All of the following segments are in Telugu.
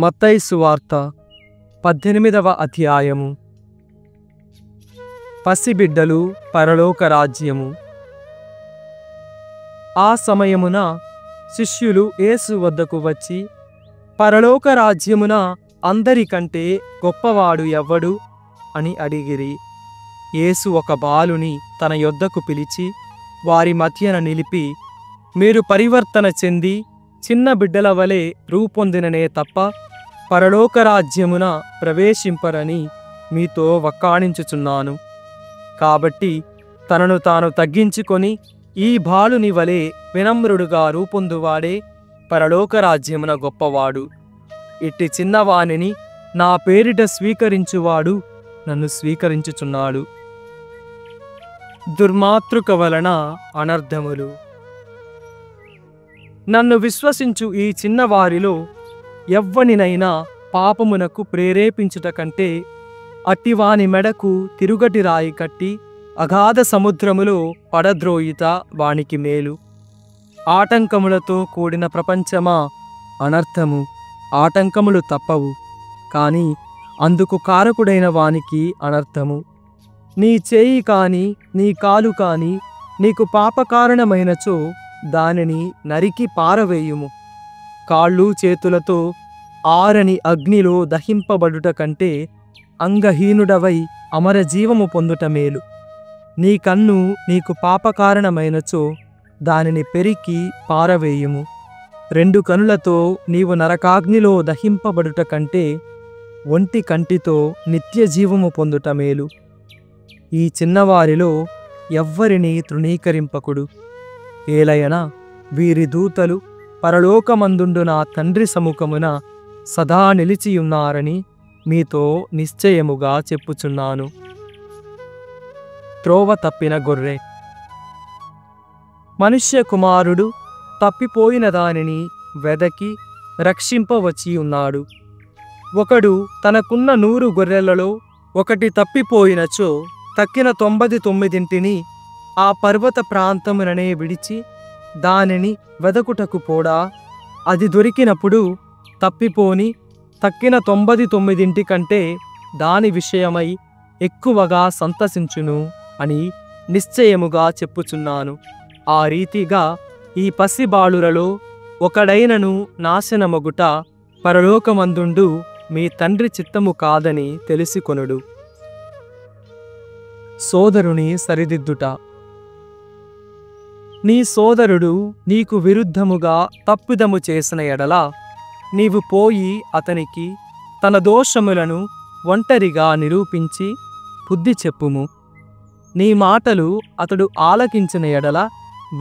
మత్తయి సువార్త 18వ అధ్యాయము. పసిబిడ్డలు పరలోక రాజ్యము. ఆ సమయమున శిష్యులు యేసు వద్దకు వచ్చి, పరలోక రాజ్యమున అందరికంటే గొప్పవాడు ఎవ్వడు అని అడిగిరి. యేసు ఒక బాలుని తన యొద్దకు పిలిచి వారి మధ్యన నిలిపి, మీరు పరివర్తన చెంది చిన్న బిడ్డల వలె రూపొందిననే తప్ప పరలోక రాజ్యమున ప్రవేశింపరని మీతో వక్కాణించుచున్నాను. కాబట్టి తనను తాను తగ్గించుకొని ఈ బాలుని వలె వినమ్రుడుగా రూపొందువాడే పరలోక రాజ్యమున గొప్పవాడు. ఇట్టి చిన్నవానిని నా పేరిట స్వీకరించువాడు నన్ను స్వీకరించుచున్నాడు. దుర్మాతృక వలన అనర్థములు. నన్ను విశ్వసించు ఈ చిన్నవారిలో ఎవ్వనినైనా పాపమునకు ప్రేరేపించుట కంటే అట్టివాని మెడకు తిరుగటి రాయి కట్టి అగాధ సముద్రములో పడద్రోయిత వానికి మేలు. ఆటంకములతో కూడిన ప్రపంచమా అనర్థము. ఆటంకములు తప్పవు, కాని అందుకు కారకుడైన వానికి అనర్థము. నీ చేయి కాని నీ కాలు కాని నీకు పాపకారణమైనచో దానిని నరికి పారవేయుము. కాళ్ళు చేతులతో ఆరని అగ్నిలో దహింపబడుట కంటే అంగహీనుడవై అమరజీవము పొందుట మేలు. నీ కన్ను నీకు పాపకారణమైనచో దానిని పెరికి పారవేయుము. 2 కనులతో నీవు నరకాగ్నిలో దహింపబడుట కంటే ఒంటి కంటితో నిత్యజీవము పొందుట మేలు. ఈ చిన్నవారిలో ఎవ్వరిని తృణీకరింపకుడు. ఏలయన వీరి దూతలు పరలోకమందుండు నా తండ్రి సముఖమున సదా నిలిచియున్నారని మీతో నిశ్చయముగా చెప్పుచున్నాను. త్రోవ తప్పిన గొర్రె. మనుష్య కుమారుడు తప్పిపోయిన దానిని వెదకి రక్షింపవచ్చియున్నాడు. ఒకడు తనకున్న 100 గొర్రెలలో ఒకటి తప్పిపోయినచో తక్కిన 99 ఆ పర్వత ప్రాంతముననే విడిచి దానిని వెదకుటకు పోడా, అది దొరికినప్పుడు తప్పిపోని తక్కిన 99 కంటే దాని విషయమై ఎక్కువగా సంతసించును అని నిశ్చయముగా చెప్పుచున్నాను. ఆ రీతిగా ఈ పసిబాలురలో ఒకడైనను నాశనమగుట పరలోకమందుండు మీ తండ్రి చిత్తము కాదని తెలిసికొనుడు. సోదరుని సరిదిద్దుట. నీ సోదరుడు నీకు విరుద్ధముగా తప్పిదము చేసిన ఎడల నీవు పోయి అతనికి తన దోషములను ఒంటరిగా నిరూపించి బుద్ధి చెప్పుము. నీ మాటలు అతడు ఆలకించిన ఎడల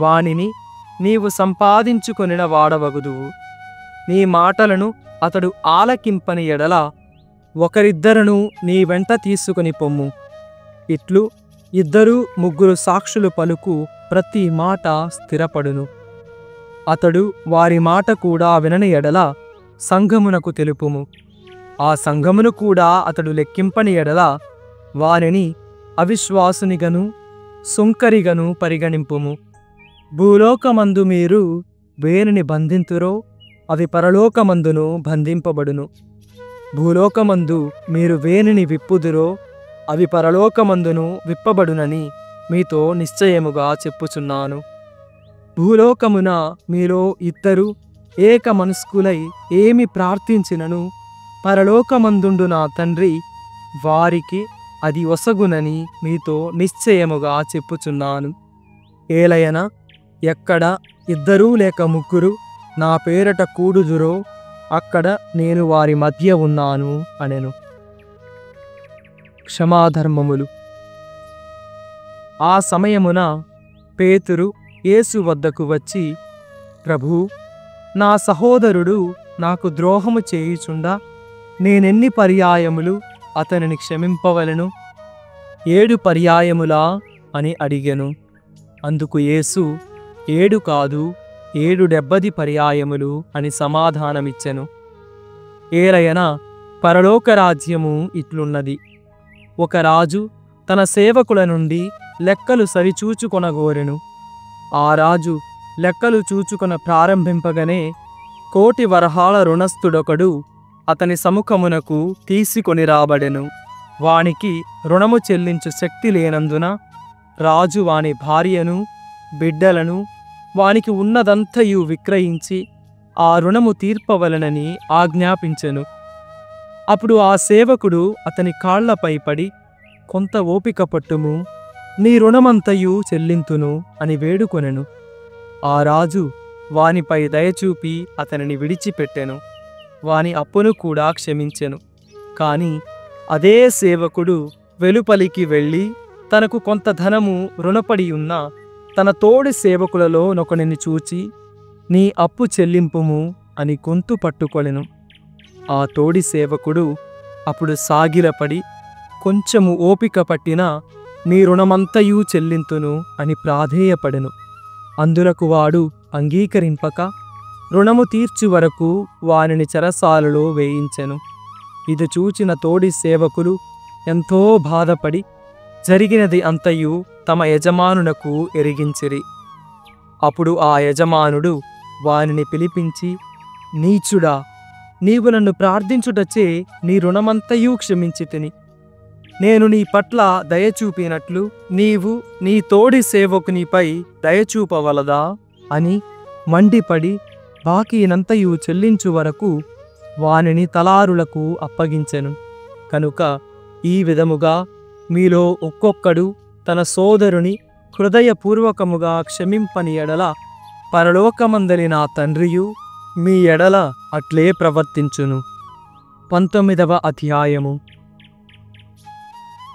వానిని నీవు సంపాదించుకొనిన వాడవగుదువు. నీ మాటలను అతడు ఆలకింపని ఎడల ఒకరిద్దరును నీ వెంట తీసుకొని పొమ్ము. ఇట్లు 2-3 సాక్షులు పలుకు ప్రతి మాట స్థిరపడును. అతడు వారి మాట కూడా వినని ఎడల సంఘమునకు తెలుపుము. ఆ సంఘమును కూడా అతడు లెక్కింపని ఎడల వారిని అవిశ్వాసునిగను సుంకరిగను పరిగణింపుము. భూలోకమందు మీరు వేనిని బంధింతురో అవి పరలోకమందును బంధింపబడును. భూలోకమందు మీరు వేనిని విప్పుదురో అవి పరలోకమందును విప్పబడునని మీతో నిశ్చయముగా చెప్పుచున్నాను. భూలోకమున మీలో 2 ఏక మనస్కులై ఏమి ప్రార్థించినను పరలోకమందుండు నా తండ్రి వారికి అది ఒసగునని మీతో నిశ్చయముగా చెప్పుచున్నాను. ఏలయన ఎక్కడ 2 లేక 3 నా పేరట కూడుదురో అక్కడ నేను వారి మధ్య ఉన్నాను అనెను. క్షమాధర్మములు. ఆ సమయమున పేతురు యేసు వద్దకు వచ్చి, ప్రభూ, నా సహోదరుడు నాకు ద్రోహము చేయుచుండా నేనెన్ని పర్యాయములు అతనిని క్షమింపవలెను? 7 పర్యాయములా అని అడిగెను. అందుకు యేసు 7 కాదు 770 పర్యాయములు అని సమాధానమిచ్చెను. ఏలయన పరలోక రాజ్యము ఇట్లున్నది. ఒక రాజు తన సేవకుల నుండి లెక్కలు సరిచూచుకొనగోరెను. ఆ రాజు లెక్కలు చూచుకొన ప్రారంభింపగనే 1,000,000 వరహాల రుణస్థుడొకడు అతని సముఖమునకు తీసుకొని రాబడెను. వానికి రుణము చెల్లించు శక్తి లేనందున రాజు వాని భార్యను బిడ్డలను వానికి ఉన్నదంతయు విక్రయించి ఆ రుణము తీర్పవలనని ఆజ్ఞాపించెను. అప్పుడు ఆ సేవకుడు అతని కాళ్లపై పడి, కొంత ఓపిక పట్టుము, నీ రుణమంతయు చెల్లింతును అని వేడుకొనెను. ఆ రాజు వానిపై దయచూపి అతనిని విడిచిపెట్టెను. వాని అప్పును కూడా క్షమించెను. కాని అదే సేవకుడు వెలుపలికి వెళ్ళి తనకు కొంత ధనము రుణపడి ఉన్న తన తోడి సేవకులలో నొకనిని చూచి, నీ అప్పు చెల్లింపుము అని గొంతు పట్టుకొనెను. ఆ తోడి సేవకుడు అప్పుడు సాగిలపడి, కొంచెము ఓపిక పట్టినా నీ రుణమంతయు చెల్లింతును అని ప్రాధేయపడెను. అందులకు వాడు అంగీకరింపక రుణము తీర్చు వరకు వానిని చెరసాలలో వేయించెను. ఇది చూచిన తోడి సేవకులు ఎంతో బాధపడి జరిగినది అంతయు తమ యజమానునకు ఎరిగించిరి. అప్పుడు ఆ యజమానుడు వానిని పిలిపించి, నీచుడా, నీవు నన్ను ప్రార్థించుటచే నీ రుణమంతయు క్షమించితిని. నేను నీ పట్ల దయచూపినట్లు నీవు నీ తోడి సేవకునిపై దయచూపవలదా అని మండిపడి బాకీనంతయు చెల్లించు వరకు వానిని తలారులకు అప్పగించెను. కనుక ఈ విధముగా మీలో ఒక్కొక్కడు తన సోదరుని హృదయపూర్వకముగా క్షమింపని ఎడల పరలోకమందలి నా తండ్రియు మీ ఎడల అట్లే ప్రవర్తించును. 19వ అధ్యాయము.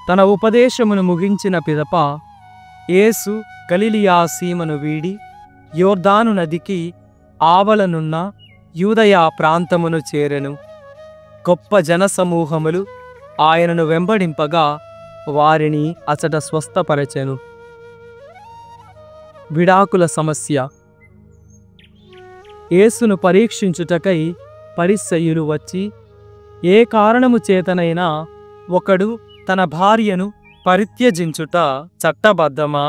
తన ఉపదేశమును ముగించిన పిదప యేసు గలిలియా సీమను వీడి యోర్దాను నదికి ఆవలనున్న యూదయ ప్రాంతమును చేరెను. గొప్ప జనసమూహములు ఆయనను వెంబడింపగా వారిని అచట స్వస్థపరచెను. విడాకుల సమస్య. యేసును పరీక్షించుటకై పరిసయ్యులు వచ్చి, ఏ కారణము చేతనైనా ఒకడు తన భార్యను పరిత్యజించుట చట్టబద్ధమా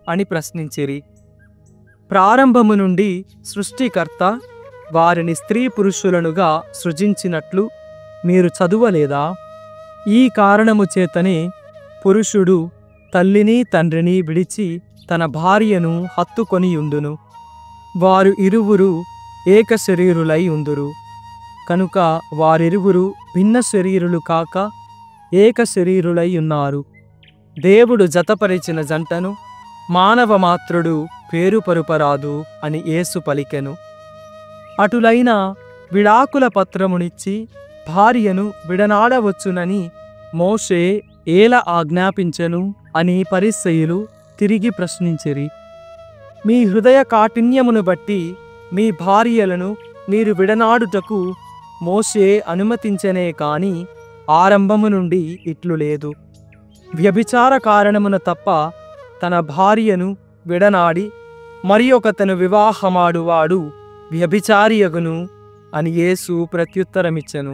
అని ప్రశ్నించిరి. ప్రారంభము నుండి సృష్టికర్త వారిని స్త్రీ పురుషులనుగా సృజించినట్లు మీరు చదువలేదా? ఈ కారణము చేతనే పురుషుడు తల్లిని తండ్రిని విడిచి తన భార్యను హత్తుకొనియుండును. వారు ఇరువురు ఏక శరీరులై ఉందురు. కనుక వారిరువురు భిన్న శరీరులు కాక ఏక శరీరులై ఉన్నారు. దేవుడు జతపరిచిన జంటను మానవమాత్రుడు పేరుపరుపరాదు అని యేసు పలికెను. అటులైన విడాకుల పత్రమునిచ్చి భార్యను విడనాడవచ్చునని మోషే ఏల ఆజ్ఞాపించెను అని పరిసయ్యులు తిరిగి ప్రశ్నించిరి. మీ హృదయ కాఠిన్యమును బట్టి మీ భార్యలను మీరు విడనాడుటకు మోషే అనుమతించనే కాని ఆరంభము నుండి ఇట్లు లేదు. వ్యభిచార కారణమున తప్ప తన భార్యను విడనాడి మరి ఒకతను వివాహమాడువాడు వ్యభిచారియగును అని యేసు ప్రత్యుత్తరమిచ్చెను.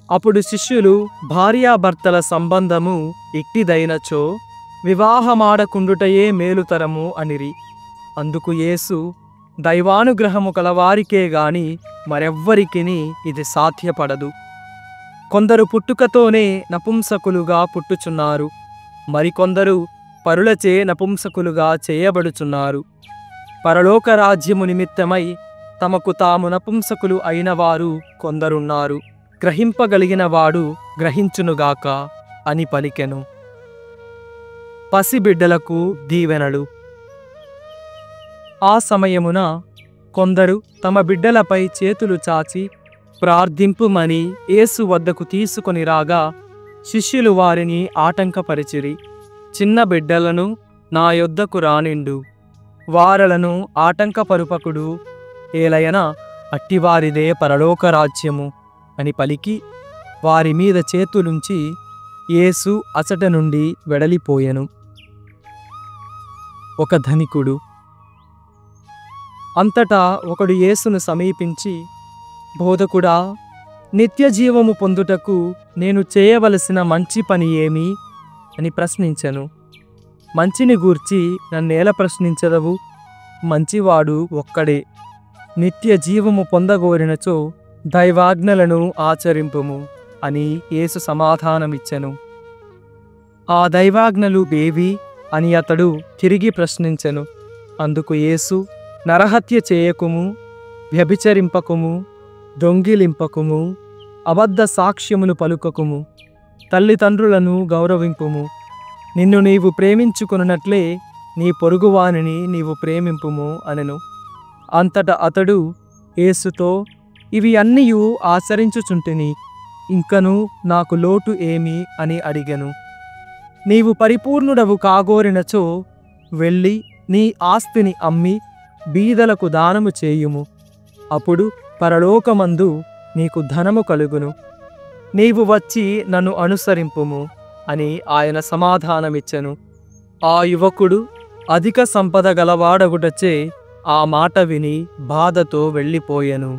అప్పుడు శిష్యులు భార్యాభర్తల సంబంధము ఇట్టిదైనచో వివాహమాడకుండుటయే మేలుతరము అనిరి. అందుకు యేసు, దైవానుగ్రహము కలవారికే గాని మరెవ్వరికిని ఇది సాధ్యపడదు. కొందరు పుట్టుకతోనే నపుంసకులుగా పుట్టుచున్నారు, మరికొందరు పరులచే నపుంసకులుగా చేయబడుచున్నారు. పరలోక రాజ్యము నిమిత్తమై తమకు తాము నపుంసకులు అయినవారు కొందరున్నారు. గ్రహింపగలిగిన వాడు గ్రహించునుగాక అని పలికెను. పసిబిడ్డలకు దీవెనలు. ఆ సమయమున కొందరు తమ బిడ్డలపై చేతులు చాచి ప్రార్థింపుమని యేసు వద్దకు తీసుకొని రాగా శిష్యులు వారిని ఆటంకపరిచిరి. చిన్న బిడ్డలను నా యొద్దకు రానిండు, వారలను ఆటంకపరుపకుడు, ఏలయన అట్టివారిదే పరలోక రాజ్యము అని పలికి వారి మీద చేతులుంచి యేసు అచట నుండి వెడలిపోయెను. ఒక ధనికుడు. అంతటా ఒకడు యేసును సమీపించి, బోధకుడా, నిత్యజీవము పొందుటకు నేను చేయవలసిన మంచి పని ఏమి అని ప్రశ్నించెను. మంచిని గూర్చి నన్నేల ప్రశ్నించదవు? మంచివాడు ఒక్కడే. నిత్య జీవము పొందగోరినచో దైవాజ్ఞలను ఆచరింపుము అని యేసు సమాధానమిచ్చెను. ఆ దైవాజ్ఞలు ఏవి అని అతడు తిరిగి ప్రశ్నించెను. అందుకు యేసు, నరహత్య చేయకుము, వ్యభిచరింపకుము, దొంగిలింపకుము, అబద్ధ సాక్ష్యములు పలుకకుము, తల్లిదండ్రులను గౌరవింపుము, నిన్ను నీవు ప్రేమించుకొనున్నట్లే నీ పొరుగువానిని నీవు ప్రేమింపుము అనెను. అంతటా అతడు యేసుతో, ఇవి అన్నియు ఆచరించుచుంటిని, ఇంకను నాకు లోటు ఏమి అని అడిగెను. నీవు పరిపూర్ణుడవు కాగోరినచో వెళ్ళి నీ ఆస్తిని అమ్మి బీదలకు దానము చేయుము, అప్పుడు పరలోకమందు నీకు ధనము కలుగును. నీవు వచ్చి నన్ను అనుసరింపుము అని ఆయన సమాధానమిచ్చెను. ఆ యువకుడు అధిక సంపద గలవాడగుటచే ఆ మాట విని బాధతో వెళ్ళిపోయెను.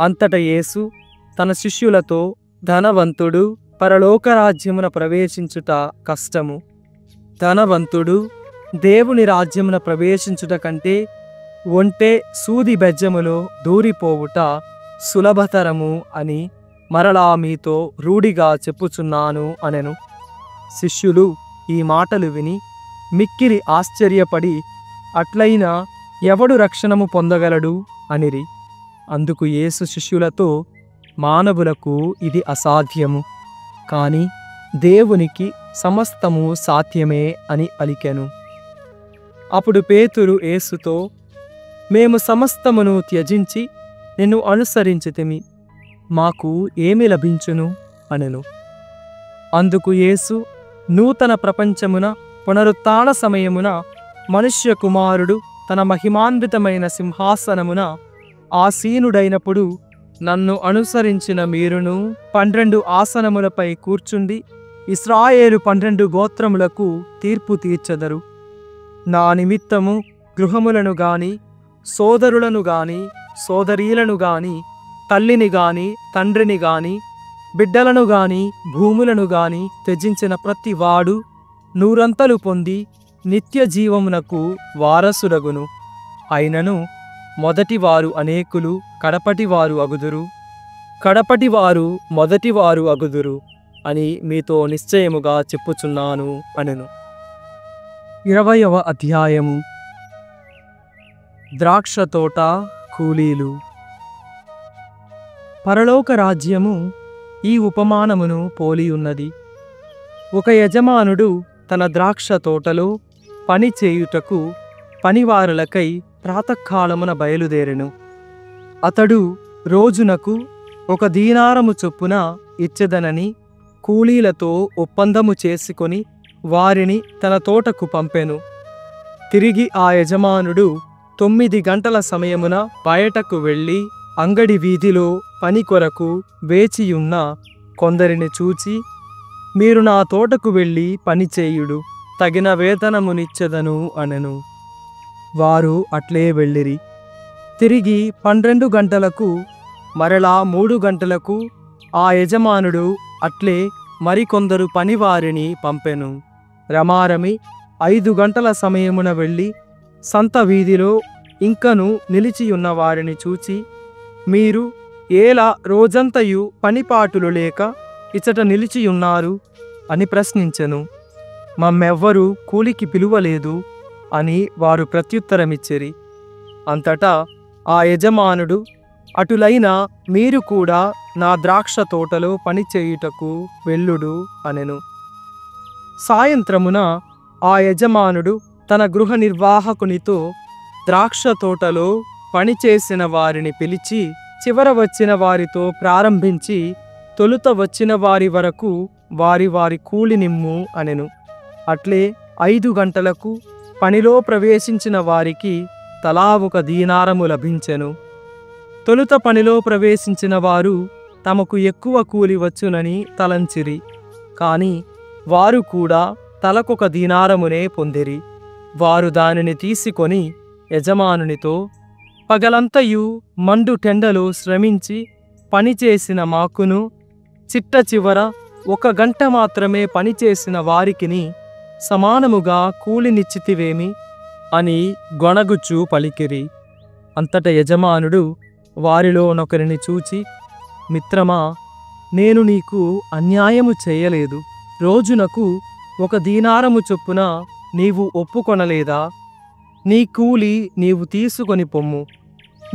అంతట యేసు తన శిష్యులతో, ధనవంతుడు పరలోకరాజ్యమున ప్రవేశించుట కష్టము, ధనవంతుడు దేవుని రాజ్యమున ప్రవేశించుట కంటే ఒంటె సూది బెజ్జములో దూరిపోవుట సులభతరము అని మరలా మీతో రూఢిగా చెప్పుచున్నాను అనెను. శిష్యులు ఈ మాటలు విని మిక్కిలి ఆశ్చర్యపడి, అట్లయినా ఎవడు రక్షణము పొందగలడు అనిరి. అందుకు యేసు శిష్యులతో, మానవులకు ఇది అసాధ్యము, కాని దేవునికి సమస్తము సాధ్యమే అని పలికెను. అప్పుడు పేతురు యేసుతో, మేము సమస్తమును త్యజించి నిన్ను అనుసరించితిమి, మాకు ఏమి లభించును అనెను. అందుకు యేసు, నూతన ప్రపంచమున పునరుత్థాన సమయమున మనుష్య కుమారుడు తన మహిమాన్వితమైన సింహాసనమున ఆసీనుడైనప్పుడు నన్ను అనుసరించిన మీరును 12 ఆసనములపై కూర్చుండి ఇశ్రాయేలు 12 గోత్రములకు తీర్పు తీర్చెదరు. నా నిమిత్తము గృహములను గాని, సోదరులను గాని, సోదరీలను గాని, తల్లిని గాని, తండ్రిని గాని, బిడ్డలను గాని, భూములను గాని త్యజించిన ప్రతి వాడు 100 పొంది నిత్య జీవమునకు వారసుడగును. అయినను మొదటివారు అనేకులు కడపటివారు అగుదురు, కడపటివారు మొదటివారు అగుదురు అని మీతో నిశ్చయముగా చెప్పుచున్నాను అనెను. 20వ అధ్యాయము. ద్రాక్ష తోట కూలీలు. పరలోక రాజ్యము ఈ ఉపమానమును పోలియున్నది. ఒక యజమానుడు తన ద్రాక్ష తోటలో పని చేయుటకు పనివారులకై ప్రాతకాలమున బయలుదేరెను. అతడు రోజునకు 1 దీనారము చొప్పున ఇచ్చెదనని కూలీలతో ఒప్పందము చేసుకొని వారిని తన తోటకు పంపెను. తిరిగి ఆ యజమానుడు 9 గంటల సమయమున బయటకు వెళ్ళి అంగడి వీధిలో పని కొరకు వేచియున్న కొందరిని చూచి, మీరు నా తోటకు వెళ్ళి పనిచేయుడు, తగిన వేతనమునిచ్చెదను అనెను. వారు అట్లే వెళ్ళిరి. తిరిగి 12 గంటలకు మరలా 3 గంటలకు ఆ యజమానుడు అట్లే మరికొందరు పనివారిని పంపెను. రమారమి 5 గంటల సమయమున వెళ్ళి సంత వీధిలో ఇంకను నిలిచియున్న వారిని చూచి, మీరు ఏలా రోజంతయు పనిపాటులు లేక ఇచ్చట నిలిచియున్నారు అని ప్రశ్నించెను. మమ్మెవ్వరూ కూలికి పిలువలేదు అని వారు ప్రత్యుత్తరమిచ్చిరి. అంతటా ఆ యజమానుడు, అటులైన మీరు కూడా నా ద్రాక్ష తోటలో పనిచేయుటకు వెళ్ళుడు అనెను. సాయంత్రమున ఆ యజమానుడు తన గృహ నిర్వాహకునితో ద్రాక్ష తోటలో పనిచేసిన వారిని పిలిచి, చివర వచ్చిన వారితో ప్రారంభించి తొలుత వచ్చిన వారి వరకు వారి వారి కూలినిమ్ము అనెను. అట్లే 5 గంటలకు పనిలో ప్రవేశించిన వారికి తలా 1 దీనారము లభించెను. తొలుత పనిలో ప్రవేశించిన వారు తమకు ఎక్కువ కూలి వచ్చునని తలంచిరి. కాని వారు కూడా తలకొక దీనారమునే పొందిరి. వారు దానిని తీసుకొని యజమానునితో, పగలంతయు మండు టెండలో శ్రమించి పనిచేసిన మాకును చిట్ట చివర 1 గంట మాత్రమే పనిచేసిన వారికిని సమానముగా కూలినిచ్చితివేమి అని గొణగుచు పలికిరి. అంతట యజమానుడు, వారిలోనొకరిని చూచి, మిత్రమా, నేను నీకు అన్యాయము చేయలేదు. రోజునకు 1 దీనారము చొప్పున నీవు ఒప్పుకొనలేదా? నీ కూలి నీవు తీసుకొని పొమ్ము.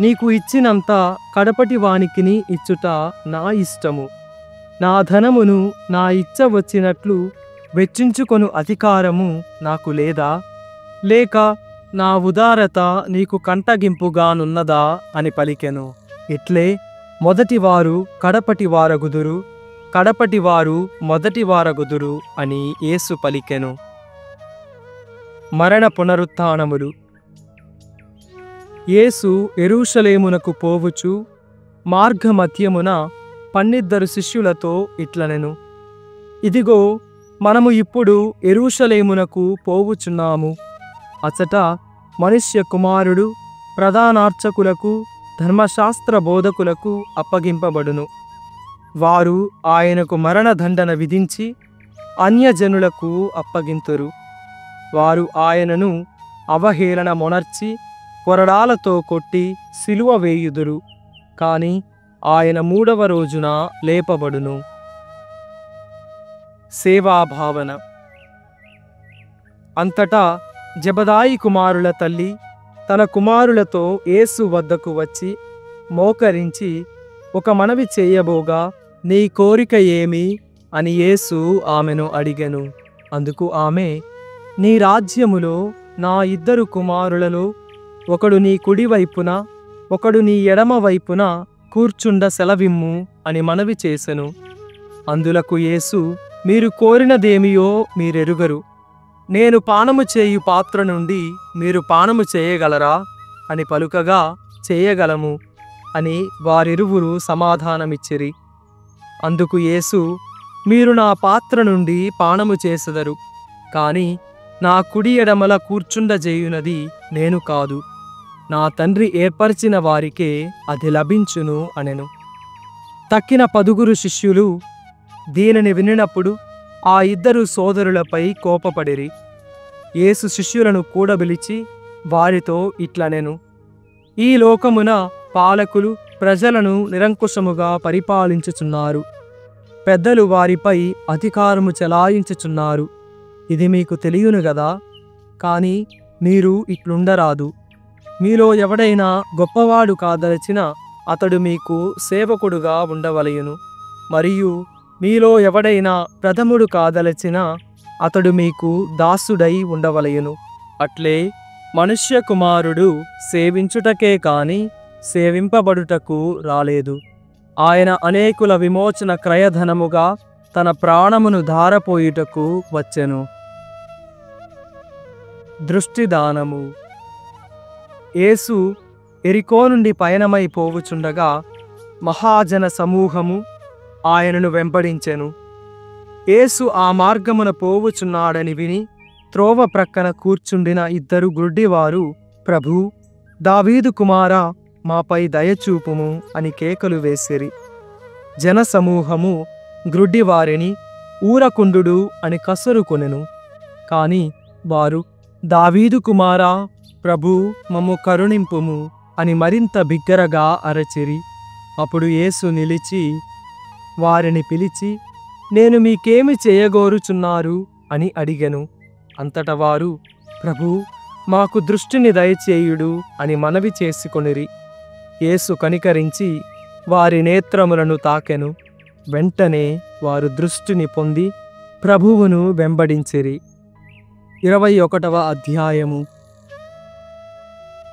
నీకు ఇచ్చినంత కడపటి వానికిని ఇచ్చుట నా ఇష్టము. నా ధనమును నా ఇచ్చ వచ్చినట్లు వెచ్చించుకొను అధికారము నాకు లేదా? లేక నా ఉదారత నీకు కంటగింపుగానున్నదా అని పలికెను. ఇట్లే మొదటివారు కడపటివారగుదురు, కడపటివారు మొదటివారగుదురు అని యేసు పలికెను. మరణ పునరుత్థానములు. యేసు యెరూషలేమునకు పోవుచు మార్గమధ్యమున 12 శిష్యులతో ఇట్లనెను, ఇదిగో, మనము ఇప్పుడు యెరూషలేమునకు పోవుచున్నాము. అచట మనుష్య కుమారుడు ప్రధానార్చకులకు, ధర్మశాస్త్ర బోధకులకు అప్పగింపబడును. వారు ఆయనకు మరణదండన విధించి అన్యజనులకు అప్పగింతురు. వారు ఆయనను అవహేళన మొనర్చి కొరడాలతో కొట్టి సిలువ వేయుదురు. కాని ఆయన 3వ రోజున లేపబడును. సేవాభావన. అంతటా జెబెదాయి కుమారుల తల్లి తన కుమారులతో యేసు వద్దకు వచ్చి మోకరించి ఒక మనవి చేయబోగా, నీ కోరిక ఏమి అని యేసు ఆమెను అడిగెను. అందుకు ఆమె, నీ రాజ్యములో నా 2 కుమారులలో ఒకడు నీ కుడి వైపున, ఒకడు నీ ఎడమ వైపున కూర్చుండ సెలవిమ్ము అని మనవి చేసెను. అందులకు యేసు, మీరు కోరినదేమియో మీరెరుగరు. నేను పానము చేయు పాత్ర నుండి మీరు పానము చేయగలరా అని పలుకగా, చేయగలము అని వారిరువురు సమాధానమిచ్చిరి. అందుకు యేసు, మీరు నా పాత్ర నుండి పానము చేసెదరు, కాని నా కుడి ఎడమల కూర్చుండజేయునది నేను కాదు, నా తండ్రి ఏర్పరిచిన వారికే అది లభించును అనెను. తక్కిన 10 శిష్యులు దీనిని వినినప్పుడు ఆ 2 సోదరులపై కోపపడిరి. యేసు శిష్యులను కూడబిలిచి వారితో ఇట్లనెను, ఈ లోకమున పాలకులు ప్రజలను నిరంకుశముగా పరిపాలించుచున్నారు. పెద్దలు వారిపై అధికారము చెలాయించుచున్నారు. ఇది మీకు తెలియను గదా? కాని మీరు ఇట్లుండరాదు. మీలో ఎవడైనా గొప్పవాడు కాదలచిన అతడు మీకు సేవకుడుగా ఉండవలయును. మరియు మీలో ఎవడైనా ప్రథముడు కాదలచిన అతడు మీకు దాసుడై ఉండవలయును. అట్లే మనుష్య కుమారుడు సేవించుటకే కాని సేవింపబడుటకు రాలేదు. ఆయన అనేకుల విమోచన క్రయధనముగా తన ప్రాణమును ధారపోయుటకు వచ్చెను. దృష్టిదానము. యేసు ఎరికో నుండి పయనమై పోవుచుండగా మహాజన సమూహము ఆయనను వెంబడించెను. యేసు ఆ మార్గమున పోవుచున్నాడని విని త్రోవ ప్రక్కన కూర్చుండిన 2 గుడ్డివారు, ప్రభూ, దావీదు కుమారా, మాపై దయచూపుము అని కేకలు వేసిరి. జనసమూహము గ్రుడ్డివారిని ఊరకుండుడు అని కసురుకొనెను. కాని వారు, దావీదు కుమారా, ప్రభూ, మమ్ము కరుణింపుము అని మరింత బిగ్గరగా అరచిరి. అప్పుడు యేసు నిలిచి వారిని పిలిచి, నేను మీకేమి చేయగోరుచున్నారు అని అడిగెను. అంతట వారు, ప్రభూ, మాకు దృష్టిని దయచేయుడు అని మనవి చేసుకొనిరి. యేసు కనికరించి వారి నేత్రములను తాకెను. వెంటనే వారు దృష్టిని పొంది ప్రభువును వెంబడించిరి. 21వ అధ్యాయము.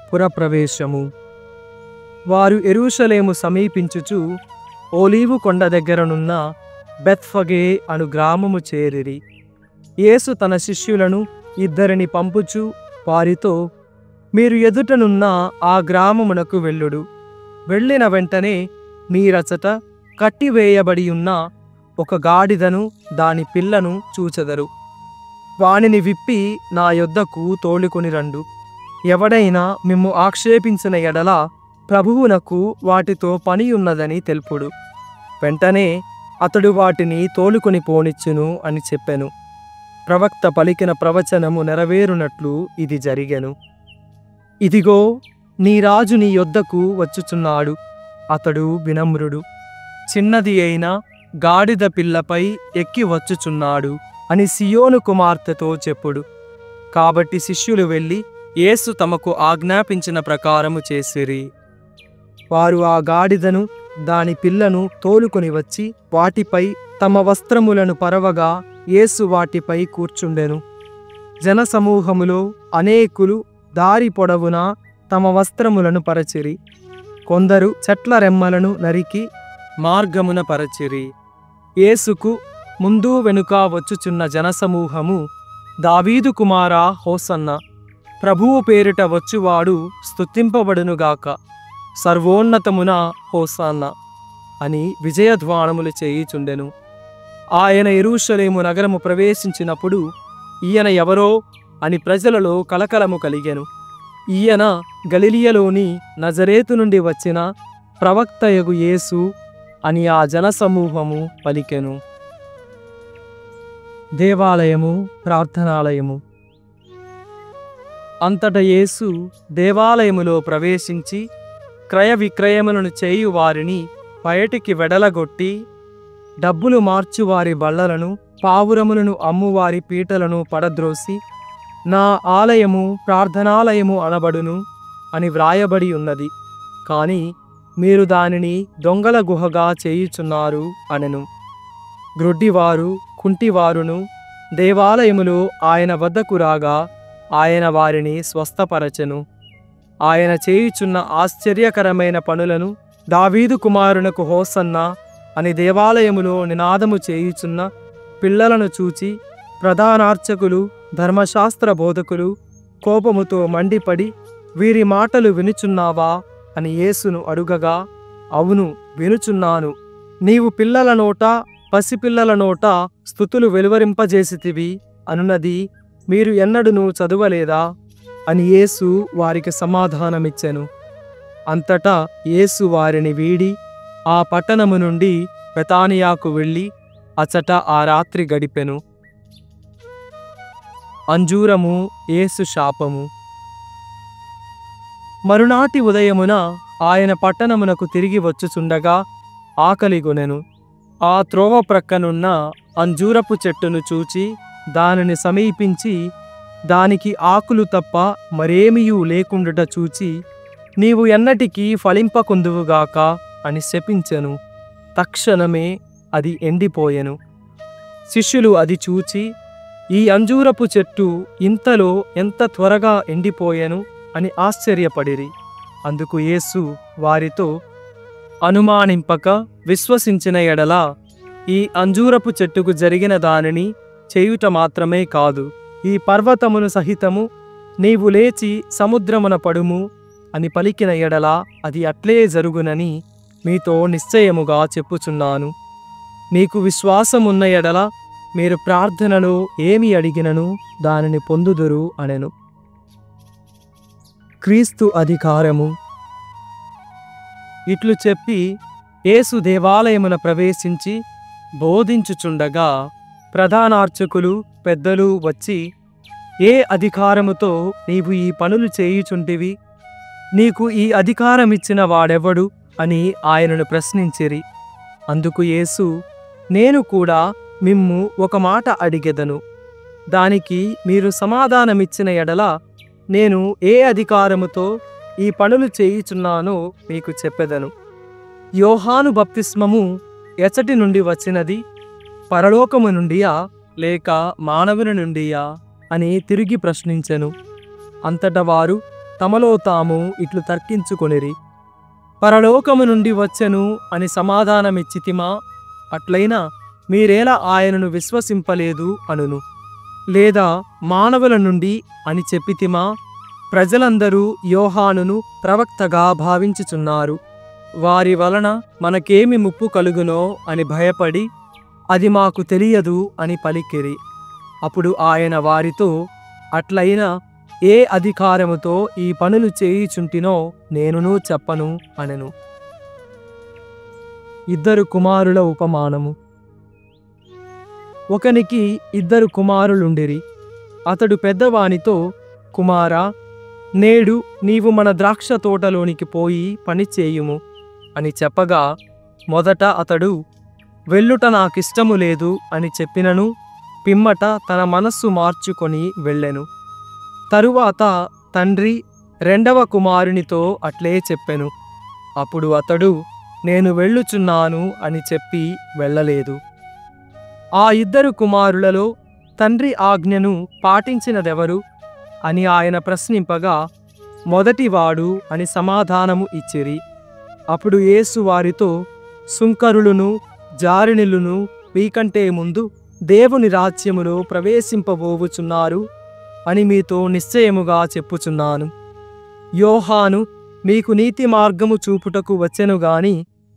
పురప్రవేశము. వారు యెరూషలేము సమీపించుచు ఓలీవు కొండ దగ్గరనున్న బెత్ఫగే అను గ్రామము చేరిరి. యేసు తన శిష్యులను 2 పంపుచు వారితో, మీరు ఎదుటనున్న ఆ గ్రామమునకు వెళ్ళుడు. వెళ్ళిన వెంటనే మీరచట కట్టివేయబడి ఉన్న ఒక గాడిదను దాని పిల్లను చూచెదరు. వానిని విప్పి నా యొద్దకు తోలుకొని రండు. ఎవడైనా మిమ్ము ఆక్షేపించిన ఎడల ప్రభువునకు వాటితో పనియున్నదని తెలుపుడు. వెంటనే అతడు వాటిని తోలుకొని పోనిచ్చును అని చెప్పెను. ప్రవక్త పలికిన ప్రవచనము నెరవేరునట్లు ఇది జరిగెను. ఇదిగో, నీ రాజు నీ యొద్దకు వచ్చుచున్నాడు, అతడు వినమ్రుడు, చిన్నది అయిన గాడిద పిల్లపై ఎక్కి వచ్చుచున్నాడు అని సియోను కుమార్తెతో చెప్పుడు. కాబట్టి శిష్యులు వెళ్ళి యేసు తమకు ఆజ్ఞాపించిన ప్రకారము చేసిరి. వారు ఆ గాడిదను దాని పిల్లను తోలుకొని వచ్చి వాటిపై తమ వస్త్రములను పరవగా యేసు వాటిపై కూర్చుండెను. జనసమూహములో అనేకులు దారి పొడవునా తమ వస్త్రములను పరచిరి. కొందరు చెట్ల రెమ్మలను నరికి మార్గమున పరచిరి. యేసుకు ముందు వెనుక వచ్చుచున్న జనసమూహము, దావీదు కుమారా హోసన్న, ప్రభువు పేరిట వచ్చువాడు స్తుతింపబడునుగాక, సర్వోన్నతమున హోసన్న అని విజయధ్వానములు చేయుచుండెను. ఆయన యెరూషలేము నగరము ప్రవేశించినప్పుడు ఈయన ఎవరో అని ప్రజలలో కలకలము కలిగెను. ఈయన గలిలియలోని నజరేతు నుండి వచ్చిన ప్రవక్తయగు యేసు అని ఆ జనసమూహము పలికెను. దేవాలయము, ప్రార్థనాలయము. అంతట యేసు దేవాలయములో ప్రవేశించి క్రయ విక్రయములను చేయు వారిని బయటికి వెడలగొట్టి, డబ్బులు మార్చువారి బల్లలను, పావురములను అమ్మువారి పీటలను పడద్రోసి, నా ఆలయము ప్రార్థనాలయము అనబడును అని వ్రాయబడి ఉన్నది, కాని మీరు దానిని దొంగల గుహగా చేయుచున్నారు అనెను. గ్రొడ్డివారు, కుంటివారును దేవాలయములో ఆయన వద్దకు రాగా ఆయన వారిని స్వస్థపరచెను. ఆయన చేయుచున్న ఆశ్చర్యకరమైన పనులను, దావీదు కుమారునకు హోసన్న అని దేవాలయములో నినాదము చేయుచున్న పిల్లలను చూచి ప్రధానార్చకులు, ధర్మశాస్త్ర బోధకులు కోపముతో మండిపడి, వీరి మాటలు వినుచున్నావా అని యేసును అడుగగా, అవును వినుచున్నాను, నీవు పిల్లల నోట పసిపిల్లల నోట స్తుతులు వెలువరింపజేసితివి అనున్నది మీరు ఎన్నడూనూ చదువలేదా అని యేసు వారికి సమాధానమిచ్చెను. అంతటా యేసు వారిని వీడి ఆ పట్టణము నుండి బెతానియాకు వెళ్ళి అచట ఆ రాత్రి గడిపెను. అంజూరము, యేసు శాపము. మరునాటి ఉదయమున ఆయన పట్టణమునకు తిరిగి వచ్చుచుండగా ఆకలిగొనెను. ఆ త్రోవ ప్రక్కనున్న అంజూరపు చెట్టును చూచి దానిని సమీపించి దానికి ఆకులు తప్ప మరేమియూ లేకుండుట చూచి, నీవు ఎన్నటికీ ఫలింపకుందువుగాక అని శపించెను. తక్షణమే అది ఎండిపోయెను. శిష్యులు అది చూచి, ఈ అంజూరపు చెట్టు ఇంతలో ఎంత త్వరగా ఎండిపోయెను అని ఆశ్చర్యపడిరి. అందుకు యేసు వారితో, అనుమానింపక విశ్వసించిన ఎడల ఈ అంజూరపు చెట్టుకు జరిగిన దానిని చేయుట మాత్రమే కాదు, ఈ పర్వతమును సహితము నీవు లేచి సముద్రమున పడుము అని పలికిన ఎడల అది అట్లే జరుగునని మీతో నిశ్చయముగా చెప్పుచున్నాను. మీకు విశ్వాసమున్న ఎడల మీరు ప్రార్థనలో ఏమి అడిగినను దానిని పొందుదురు అనెను. క్రీస్తు అధికారము. ఇట్లు చెప్పి యేసు దేవాలయమున ప్రవేశించి బోధించుచుండగా ప్రధానార్చకులు, పెద్దలు వచ్చి, ఏ అధికారముతో నీవు ఈ పనులు చేయుచుంటివి? నీకు ఈ అధికారమిచ్చిన వాడెవడు అని ఆయనను ప్రశ్నించిరి. అందుకు యేసు, నేను కూడా మిమ్ము ఒక మాట అడిగెదను, దానికి మీరు సమాధానమిచ్చిన ఎడల నేను ఏ అధికారముతో ఈ పనులు చేయుచున్నానో మీకు చెప్పెదను. యోహాను బప్తిస్మము ఎచ్చటి నుండి వచ్చినది, పరలోకము నుండియా లేక మానవుని నుండియా అని తిరిగి ప్రశ్నించెను. అంతట వారు తమలో తాము ఇట్లు తర్కించుకొనిరి, పరలోకము నుండి వచ్చెను అని సమాధానమిచ్చితిమా? అట్లయినా మీరేలా ఆయనను విశ్వసింపలేదు అనును. లేదా మానవుల నుండి అని చెప్పితిమా? ప్రజలందరూ యోహానును ప్రవక్తగా భావించుచున్నారు. వారి వలన మనకేమి ముప్పు కలుగునో అని భయపడి అది మాకు తెలియదు అని పలికిరి. అప్పుడు ఆయన వారితో, అట్లయినా ఏ అధికారముతో ఈ పనులు చేయుచుంటినో నేనును చెప్పను అనెను. ఇద్దరు కుమారుల ఉపమానము. ఒకనికి ఇద్దరు కుమారులుండిరి. అతడు పెద్దవానితో, కుమారా, నేడు నీవు మన ద్రాక్ష తోటలోనికి పోయి పని చేయుము అని చెప్పగా మొదట అతడు వెళ్ళుట నాకిష్టము లేదు అని చెప్పినను పిమ్మట తన మనస్సు మార్చుకొని వెళ్ళెను. తరువాత తండ్రి రెండవ కుమారునితో అట్లే చెప్పెను. అప్పుడు అతడు నేను వెళ్ళుచున్నాను అని చెప్పి వెళ్ళలేదు. ఆ ఇద్దరు కుమారులలో తండ్రి ఆజ్ఞను పాటించినదెవరు అని ఆయన ప్రశ్నింపగా మొదటివాడు అని సమాధానము ఇచ్చిరి. అప్పుడు యేసు వారితో సుంకరులును జారిణులును మీకంటే ముందు దేవుని రాజ్యములో ప్రవేశింపబోవుచున్నారు అని మీతో నిశ్చయముగా చెప్పుచున్నాను. యోహాను మీకు నీతి మార్గము చూపుటకు వచ్చెను గాని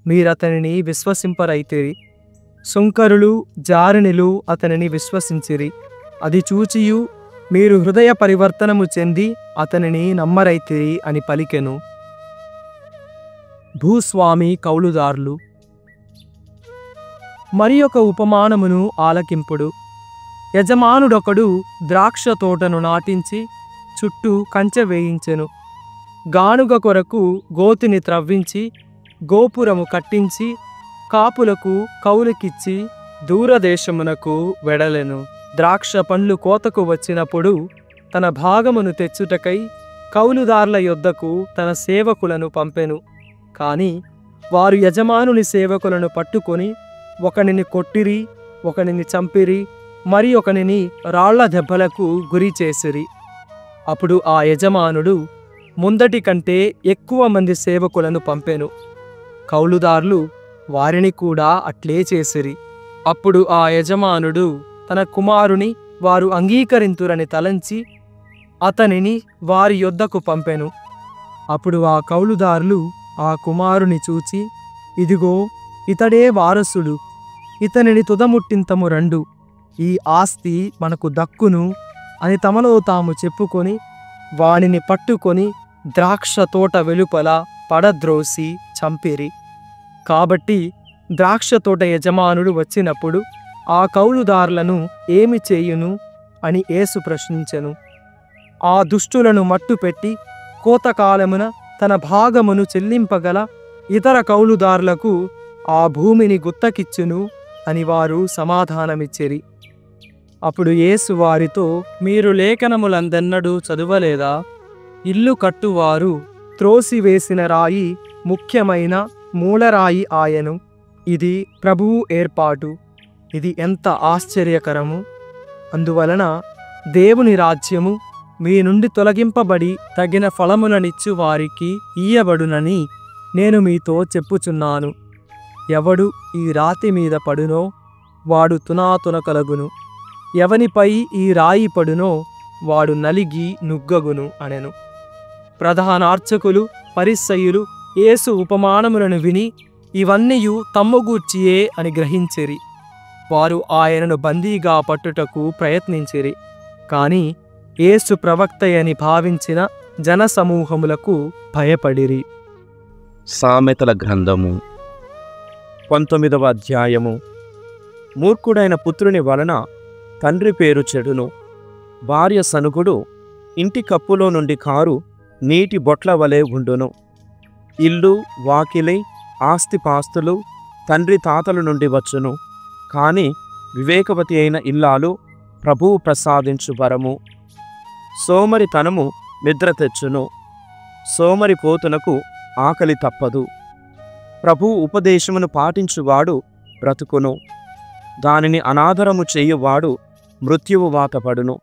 మీరతనిని విశ్వసింపరైతిరి. సుంకరులు జారిణులు అతనిని విశ్వసించిరి. అది చూచియు మీరు హృదయ పరివర్తనము చెంది అతనిని నమ్మరైతిరి అని పలికెను. భూస్వామి కౌలుదారులు. మరి ఒక ఉపమానమును ఆలకింపుడు. యజమానుడొకడు ద్రాక్ష తోటను నాటించి చుట్టూ కంచె వేయించెను. గానుగ కొరకు గోతిని త్రవ్వించి గోపురము కట్టించి కాపులకు కౌలుకిచ్చి దూరదేశమునకు వెడలెను. ద్రాక్ష పండ్లు కోతకు వచ్చినప్పుడు తన భాగమును తెచ్చుటకై కౌలుదార్ల యొద్దకు తన సేవకులను పంపెను. కాని వారు యజమానుని సేవకులను పట్టుకొని ఒకనిని కొట్టిరి, ఒకనిని చంపిరి, మరి ఒకనిని రాళ్ల దెబ్బలకు గురి చేసిరి. అప్పుడు ఆ యజమానుడు ముందటి కంటే ఎక్కువ మంది సేవకులను పంపెను. కౌలుదార్లు వారిని కూడా అట్లే చేసిరి. అప్పుడు ఆ యజమానుడు తన కుమారుని వారు అంగీకరింతురని తలంచి అతనిని వారి యొద్దకు పంపెను. అప్పుడు ఆ కౌలుదారులు ఆ కుమారుని చూచి ఇదిగో ఇతడే వారసుడు, ఇతనిని తుదముట్టింతము రండు, ఈ ఆస్తి మనకు దక్కును అని తమలో తాము చెప్పుకొని వానిని పట్టుకొని ద్రాక్ష తోట వెలుపల పడద్రోసి చంపిరి. కాబట్టి ద్రాక్ష తోట యజమానుడు వచ్చినప్పుడు ఆ కౌలుదారులను ఏమి చేయును అని యేసు ప్రశ్నించెను. ఆ దుష్టులను మట్టుపెట్టి కోతకాలమున తన భాగమును చెల్లింపగల ఇతర కౌలుదారులకు ఆ భూమిని గుత్తకిచ్చును అని వారు సమాధానమిచ్చిరి. అప్పుడు యేసు వారితో మీరు లేఖనములందెన్నడూ చదువలేదా? ఇల్లు కట్టువారు త్రోసివేసిన రాయి ముఖ్యమైన మూలరాయి ఆయను. ఇది ప్రభువు ఏర్పాటు. ఇది ఎంత ఆశ్చర్యకరము! అందువలన దేవుని రాజ్యము మీ నుండి తొలగింపబడి తగిన ఫలములనిచ్చు వారికి ఇయ్యబడునని నేను మీతో చెప్పుచున్నాను. ఎవడు ఈ రాతి మీద పడునో వాడు తునాతునకలగును, ఎవనిపై ఈ రాయి పడునో వాడు నలిగి నుగ్గగును అనెను. ప్రధానార్చకులు పరిసయ్యులు యేసు ఉపమానములను విని ఇవన్నీయు తమ్ముగూర్చియే అని గ్రహించిరి. వారు ఆయనను బందీగా పట్టుటకు ప్రయత్నించిరి. కాని యేసు ప్రవక్తయని భావించిన జనసమూహములకు భయపడిరి. సామెతల గ్రంథము 19వ అధ్యాయము. మూర్ఖుడైన పుత్రుని వలన తండ్రి పేరు చెడును, భార్య సనుగుడు ఇంటి కప్పులో నుండి కారు నీటి బొట్ల వలె ఉండును. ఇల్లు వాకిలి ఆస్తిపాస్తులు తండ్రి తాతల నుండి వచ్చును, కాని వివేకవతి అయిన ఇల్లాలు ప్రభువు ప్రసాదించు వరము. సోమరితనము నిద్ర తెచ్చును, సోమరి పోతునకు ఆకలి తప్పదు. ప్రభువు ఉపదేశమును పాటించువాడు బ్రతుకును, దానిని అనాదరము చేయువాడు మృత్యువు వాతపడును.